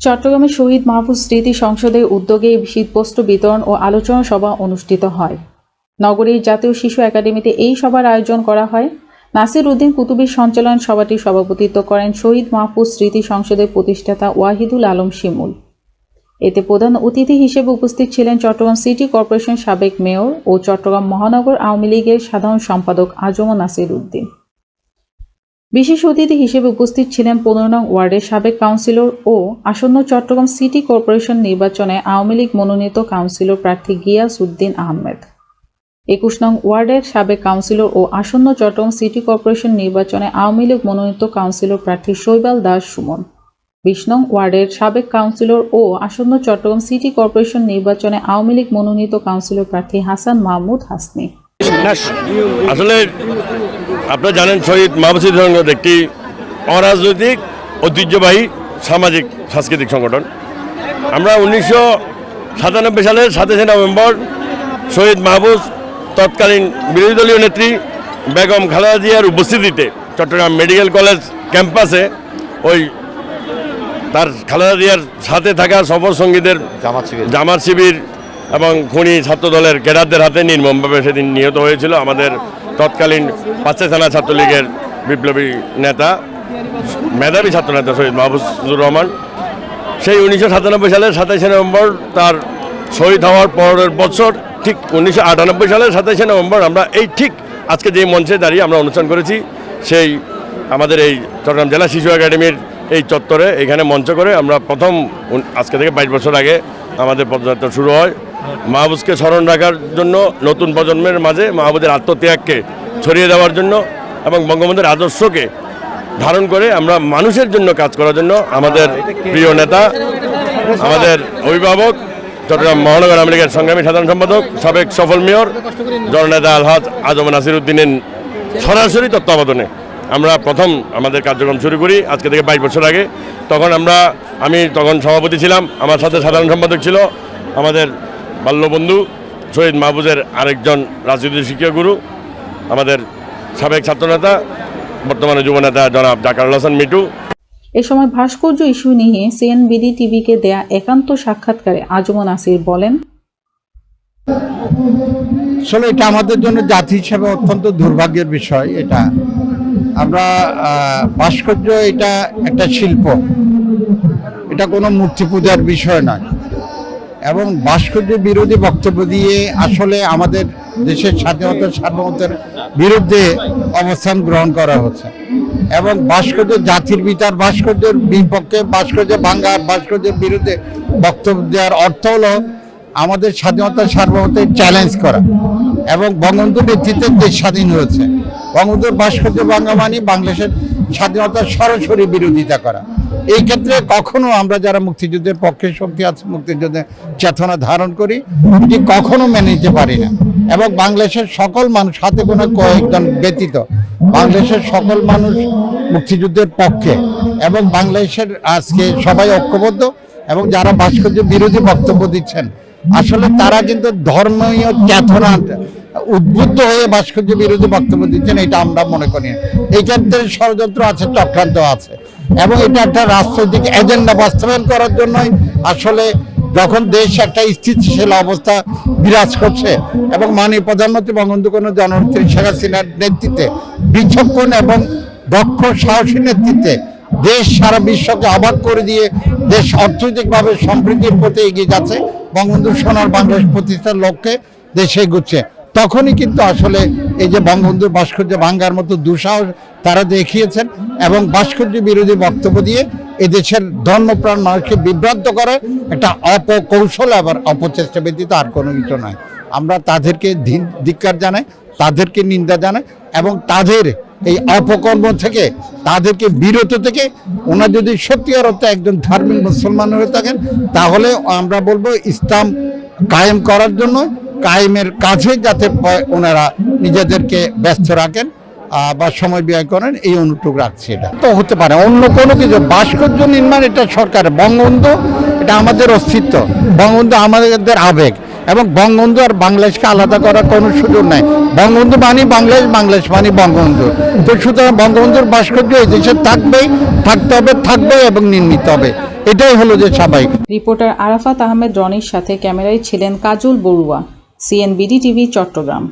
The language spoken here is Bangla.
চট্টগ্রামে শহীদ মাহফুজ স্মৃতি সংসদের উদ্যোগে শীতবস্ত্র বিতরণ ও আলোচনা সভা অনুষ্ঠিত হয়। নগরীর জাতীয় শিশু একাডেমিতে এই সভার আয়োজন করা হয়। নাসির উদ্দিন কুতুবের সঞ্চালন সভাটির সভাপতিত্ব করেন শহীদ মাহফুজ স্মৃতি সংসদের প্রতিষ্ঠাতা ওয়াহিদুল আলম শিমুল। এতে প্রধান অতিথি হিসেবে উপস্থিত ছিলেন চট্টগ্রাম সিটি কর্পোরেশন সাবেক মেয়র ও চট্টগ্রাম মহানগর আওয়ামী লীগের সাধারণ সম্পাদক আজম নাসির উদ্দিন। বিশেষ অতিথি হিসেবে উপস্থিত ছিলেন 15 নং ওয়ার্ডের সাবেক কাউন্সিলর ও আসন্ন চট্টগ্রাম সিটি কর্পোরেশন নির্বাচনে আওয়ামী লীগ মনোনীত কাউন্সিলর প্রার্থী গিয়াস উদ্দিন আহমেদ, 21 নং ওয়ার্ডের সাবেক কাউন্সিলর ও আসন্ন চট্টগ্রাম সিটি কর্পোরেশন নির্বাচনে আওয়ামী লীগ মনোনীত কাউন্সিলর প্রার্থী শৈবাল দাস সুমন, 20 নং ওয়ার্ডের সাবেক কাউন্সিলর ও আসন্ন চট্টগ্রাম সিটি কর্পোরেশন নির্বাচনে আওয়ামী লীগ মনোনীত কাউন্সিলর প্রার্থী হাসান মাহমুদ হাসনি। আসলে আপনারা জানেন শহীদ মাহফুজ সংগঠন একটি অরাজনৈতিক ঐতিহ্যবাহী সামাজিক সাংস্কৃতিক সংগঠন। আমরা 1997 সালের 27 নভেম্বর শহীদ মাহফুজ তৎকালীন বিরোধী দলীয় নেত্রী বেগম খালেদা জিয়ার উপস্থিতিতে চট্টগ্রাম মেডিকেল কলেজ ক্যাম্পাসে ওই তার খালেদা জিয়ার সাথে থাকা সফর সঙ্গীদের জামাত শিবির এবং খুনি ছাত্রদলের ক্যাডারদের হাতে নির্মমভাবে সেদিন নিহত হয়েছিল আমাদের তৎকালীন পাঁচে থানা ছাত্রলীগের বিপ্লবী নেতা, মেধাবী ছাত্রনেতা শহীদ মাহফুজুর রহমান। সেই 1997 সালের 27 নভেম্বর তার শহীদ হওয়ার পরের বছর ঠিক 1998 সালের 27 নভেম্বর আমরা এই ঠিক আজকে যে মঞ্চে দাঁড়িয়ে আমরা অনুষ্ঠান করেছি, সেই আমাদের এই চট্টগ্রাম জেলা শিশু একাডেমির এই চত্বরে এখানে মঞ্চ করে আমরা প্রথম আজকে থেকে 22 বছর আগে আমাদের পদযাত্রা শুরু হয়। মাহফুজকে স্মরণ রাখার জন্য, নতুন প্রজন্মের মাঝে মাহফুজের আত্মত্যাগকে ছড়িয়ে দেওয়ার জন্য এবং বঙ্গবন্ধুর আদর্শকে ধারণ করে আমরা মানুষের জন্য কাজ করার জন্য আমাদের প্রিয় নেতা, আমাদের অভিভাবক, চট্টগ্রাম মহানগর আওয়ামী লীগের সংগ্রামী সাধারণ সম্পাদক, সাবেক সফল মেয়র জননেতা আলহাজ আজম নাসির উদ্দিনের সরাসরি তত্ত্বাবধানে আমরা প্রথম আমাদের কার্যক্রম শুরু করি আজকে থেকে 22 বছর আগে। তখন আমি তখন সভাপতি ছিলাম, আমার সাথে সাধারণ সম্পাদক ছিল আমাদের বাল্যবন্ধু শহীদ মাহফুজের আরেকজন রাজনীতি শিক্ষা গুরু, আমাদের সাবেক ছাত্রনেতা বর্তমানে যুবনেতা জনাব জাকারুল হাসান মিটু। এ সময় ভাস্কর্য ইস্যু নিয়ে সিএনবিডি টিভিকে দেয়া একান্ত সাক্ষাৎকারে আজম নাসির বলেন, আসলে এটা আমাদের জন্য জাতি হিসেবে অত্যন্ত দুর্ভাগ্যের বিষয়। এটা আমরা ভাস্কর্য এটা একটা শিল্প, এটা কোনো মূর্তি পূজার বিষয় নয়। এবং ভাস্কর্য বিরোধী বক্তব্য দিয়ে আসলে আমাদের দেশের স্বাধীনতা সার্বভৌমত্বের বিরুদ্ধে অবস্থান গ্রহণ করা হচ্ছে। এবং ভাস্কর্য জাতির বিচার, ভাস্কর্যের বিপক্ষে, ভাস্কর্য ভাঙ্গার, ভাস্কর্যের বিরুদ্ধে বক্তব্য দেওয়ার অর্থ হলো আমাদের স্বাধীনতা সার্বভৌমত্বের চ্যালেঞ্জ করা। এবং বঙ্গবন্ধুর নেতৃত্বে দেশ স্বাধীন হয়েছে। বঙ্গবন্ধুর ভাস্কর্য ভাঙ্গা মানে বাংলাদেশের স্বাধীনতার সরাসরি বিরোধিতা করা। এই ক্ষেত্রে কখনো আমরা যারা মুক্তিযুদ্ধের পক্ষে শক্তি আছে, মুক্তিযুদ্ধের চেতনা ধারণ করি, এটি কখনো মেনে নিতে পারি না। এবং বাংলাদেশের সকল মানুষ, হাতে কোনো কয়েকজন ব্যতীত বাংলাদেশের সকল মানুষ মুক্তিযুদ্ধের পক্ষে এবং বাংলাদেশের আজকে সবাই ঐক্যবদ্ধ। এবং যারা ভাস্কর্য বিরোধী বক্তব্য দিচ্ছেন আসলে তারা কিন্তু ধর্মীয় চেতনা উদ্বুদ্ধ হয়ে ভাস্কর্য বিরোধী বক্তব্য দিচ্ছেন, এটা আমরা মনে করি। এই ক্ষেত্রে ষড়যন্ত্র আছে, চক্রান্ত আছে এবং এটা একটা রাজনৈতিক এজেন্ডা বাস্তবায়ন করার জন্যই আসলে যখন দেশ একটা স্থিতিশীল অবস্থা বিরাজ করছে এবং মাননীয় প্রধানমন্ত্রী বঙ্গবন্ধু জননেত্রী শেখ হাসিনার নেতৃত্বে বিচক্ষণ এবং দক্ষ সাহসী নেতৃত্বে দেশ সারা বিশ্বকে অবাক করে দিয়ে দেশ অর্থনৈতিকভাবে সমৃদ্ধির পথে এগিয়ে যাচ্ছে, বঙ্গবন্ধুর সোনার বাংলাদেশ প্রতিষ্ঠার লক্ষ্যে দেশ এগোচ্ছে। তখনই কিন্তু আসলে এই যে বঙ্গবন্ধুর ভাস্কর্য ভাঙ্গার মতো দুঃসাহস তারা দেখিয়েছেন এবং ভাস্কর্য বিরোধী বক্তব্য দিয়ে এদেশের ধর্মপ্রাণ মানুষকে বিভ্রান্ত করার একটা অপকৌশল আবার অপচেষ্টা ব্যতীত আর কোনো কিছু নয়। আমরা তাদেরকে ধিক্কার জানাই, তাদেরকে নিন্দা জানাই এবং তাদের এই অপকর্ম থেকে তাদেরকে বিরত থেকে ওনারা যদি সত্যিকার অর্থে একজন ধার্মিক মুসলমান হয়ে থাকেন তাহলে আমরা বলবো ইসলাম কায়েম করার জন্য কায়েমের কাজে যাতে ওনারা নিজেদেরকে ব্যস্ত রাখেন বা সময় ব্যয় করেন, এই অনুটুকু রাখছে। এটা তো হতে পারে অন্য কোনো কিছু। ভাস্কর্য নির্মাণ এটা সরকার, বঙ্গবন্ধু এটা আমাদের অস্তিত্ব, বঙ্গবন্ধু আমাদের আবেগ এবং বঙ্গবন্ধু আর বাংলাদেশকে আলাদা করার কোনো সুযোগ নাই। বঙ্গবন্ধু মানে বাংলাদেশ, বাংলাদেশ মানে বঙ্গবন্ধু। তো সুতরাং বঙ্গবন্ধুর ভাস্কর্য এই দেশে থাকবেই, থাকতে হবে, থাকবে এবং নির্মিত হবে, এটাই হলো যে স্বাভাবিক। রিপোর্টার আরাফাত আহমেদ রনির সাথে ক্যামেরায় ছিলেন কাজল বড়ুয়া, সিএনবিডি টিভি, চট্টগ্রাম।